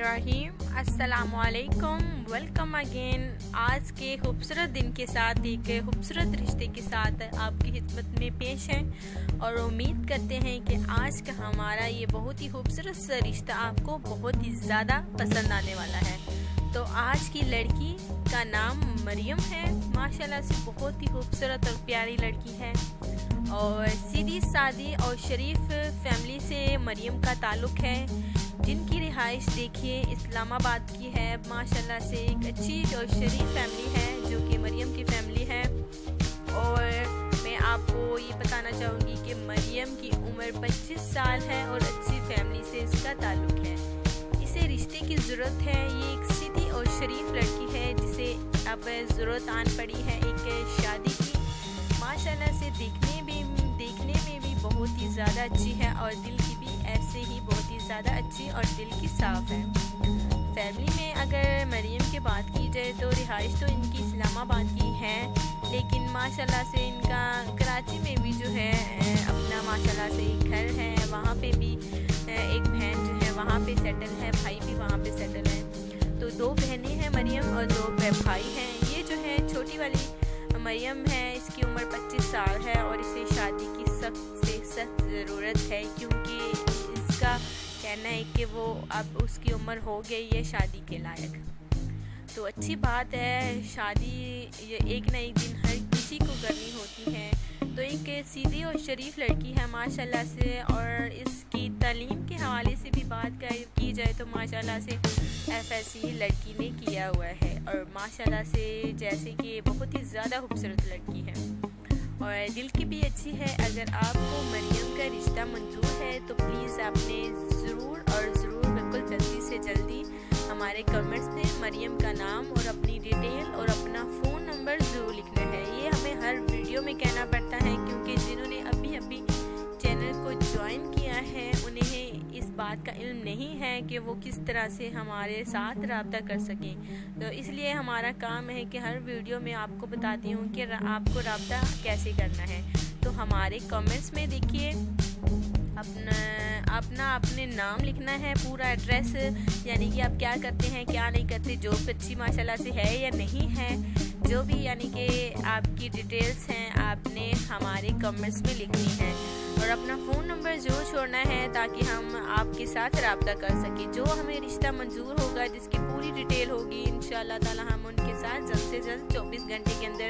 बिस्मिल्लाहिर्रहमानिर्रहीम। अस्सलामुअलैकुम, welcome again. आज के खूबसूरत दिन के साथ एक खूबसूरत रिश्ते के साथ आपकी खिदमत में पेश है और उम्मीद करते हैं कि आज का हमारा ये बहुत ही खूबसूरत सा रिश्ता आपको बहुत ही ज़्यादा पसंद आने वाला है। तो आज की लड़की का नाम मरियम है। माशाल्लाह से बहुत ही खूबसूरत और प्यारी लड़की है और सीधी सादी और शरीफ फैमिली से मरियम का ताल्लुक़ है, जिनकी रिहाइश देखिए इस्लामाबाद की है। माशाल्लाह से एक अच्छी और शरीफ फैमिली है जो कि मरियम की फैमिली है। और मैं आपको ये बताना चाहूँगी कि मरियम की उम्र 25 साल है और अच्छी फैमिली से इसका ताल्लुक़ है। इसे रिश्ते की ज़रूरत है। ये एक सीधी और शरीफ लड़की है जिसे अब ज़रूरत आन पड़ी है एक शादी की। माशाल्लाह से देखने में भी बहुत ही ज़्यादा अच्छी है और दिल की भी ऐसे ही बहुत ही ज़्यादा अच्छी और दिल की साफ़ है। फैमिली में अगर मरियम की बात की जाए तो रिहाइश तो इनकी इस्लामाबाद की है, लेकिन माशाल्लाह से इनका कराची में भी जो है अपना माशाल्लाह से एक घर है, वहाँ पे भी एक बहन जो है वहाँ पे सेटल है, भाई भी वहाँ पे सेटल है। तो 2 बहनें हैं मरियम और 2 भाई हैं। ये जो है छोटी वाली मरियम है, इसकी उम्र 25 साल है और इसे शादी की सख्त से सख्त ज़रूरत है, क्योंकि इसका कहना है कि वो अब उसकी उम्र हो गई है शादी के लायक। तो अच्छी बात है, शादी ये एक ना एक दिन हर किसी को करनी होती है। तो एक सीधी और शरीफ लड़की है माशाल्लाह से, और इसकी तालीम के हवाले से भी बात की जाए तो माशाल्लाह से FSC लड़की ने किया हुआ है और माशाल्लाह से जैसे कि बहुत ही ज़्यादा खूबसूरत लड़की है और दिल की भी अच्छी है। अगर आपको मरियम का रिश्ता मंजूर है तो प्लीज़ आपने ज़रूर बिल्कुल जल्दी से जल्दी हमारे कमेंट्स में मरियम का नाम और अपनी डिटेल और अपना फ़ोन नंबर ज़रूर लिखना है। ये हमें हर वीडियो में कहना पड़ता है, क्योंकि जिन्होंने अभी चैनल को ज्वाइन किया है उन्हें इस बात का इल्म नहीं है कि वो किस तरह से हमारे साथ रब्ता कर सकें। तो इसलिए हमारा काम है कि हर वीडियो में आपको बताती हूँ कि आपको रब्ता कैसे करना है। तो हमारे कमेंट्स में देखिए अपने नाम लिखना है, पूरा एड्रेस, यानी कि आप क्या करते हैं क्या नहीं करते, जॉब अच्छी माशाल्लाह से है या नहीं है, जो भी यानी कि आपकी डिटेल्स हैं आपने हमारे कमेंट्स में लिखनी है और अपना फ़ोन नंबर ज़रूर छोड़ना है ताकि हम आपके साथ रब्ता कर सकें। जो हमें रिश्ता मंजूर होगा, जिसकी पूरी डिटेल होगी, इंशाअल्लाह ताला हम उनके साथ जल्द से जल्द 24 घंटे के अंदर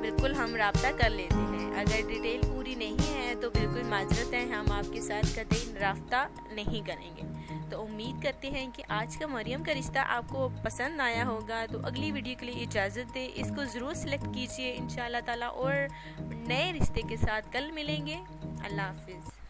बिल्कुल हम रब्ता कर लेते हैं। अगर डिटेल पूरी नहीं है तो बिल्कुल माजरत है, हम आपके साथ कतई रब्ता नहीं करेंगे। तो उम्मीद करते हैं कि आज का मरियम का रिश्ता आपको पसंद आया होगा। तो अगली वीडियो के लिए इजाज़त दें, इसको ज़रूर सेलेक्ट कीजिए इंशाअल्लाह ताला, और नए रिश्ते के साथ कल मिलेंगे। अल्लाह हाफिज़।